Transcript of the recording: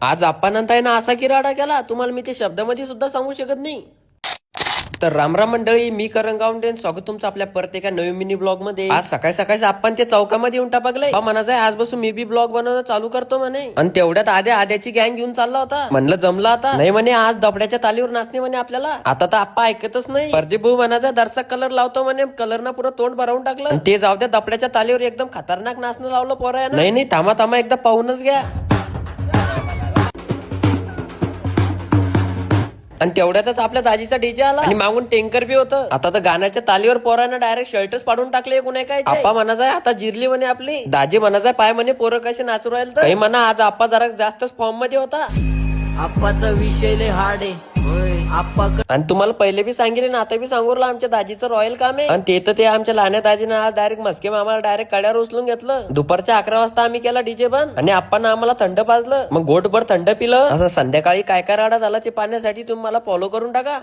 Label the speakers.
Speaker 1: आज आपण आहे ना असा किराडा केला तुम्हाला मी ते शब्दामध्ये सुद्धा सांगू शकत नाही. तर रामराम मंडळी, मी करण गावंडे, स्वागत तुमचं आपल्या परत एका नवीन मिनी ब्लॉग मध्ये. आज सकाळी सकाळी आपण ते चौकामध्ये येऊन टाकलंय. म्हणायचं आज बसून मी बी ब्लॉग बनवणं चालू करतो म्हणे. आणि तेवढ्यात आद्याची गँग घेऊन चालला होता. म्हणलं जमला आता नाही म्हणे, आज दबड्याच्या तालीवर नाचणे म्हणे आपल्याला. आता तर आप्पा ऐकतच नाही. प्रदीप भाऊ म्हणायचा दर्शक कलर लावतो म्हणे, कलर ना पुरं तोंड भरवून टाकलं. आणि ते जाऊ द्या, दबड्याच्या तालीवर एकदम खतरनाक नाचणं लावलं पोरायला. नाही थांबा एकदा पाहूनच घ्या. आणि तेवढ्यातच आपल्या दाजीचा डीजे आला आणि मागून टँकर बी होतं. आता तर गाण्याच्या तालीवर पोरांना डायरेक्ट शर्टच पाडून टाकले. कुणा काय आप्पा म्हणायचं आता जिरली म्हणे आपली. दाजी म्हणायचं पाय म्हणे पोरं कसे नाचू राहिले. काही म्हणा आज आप्पा जरा जास्तच फॉर्म मध्ये होता.
Speaker 2: आप्पाचा विषय लय हार्ड आहे.
Speaker 1: आणि तुम्हाला पहिले बी सांगितले ना, आता बी सांगू आमच्या दाजीचं रॉयल काम आहे. आणि ते आमच्या लहान्या दाजीनं आज डायरेक्ट मस्के मामाला डायरेक्ट कड्यावर उचलून घेतलं. दुपारच्या 11 वाजता आम्ही केला डीजे बंद आणि आपण आम्हाला थंड पाजलं. मग गोटभर थंड पिलं. असं संध्याकाळी काय राडा झाला ते पाहण्यासाठी तुम्ही मला फॉलो करून टाका.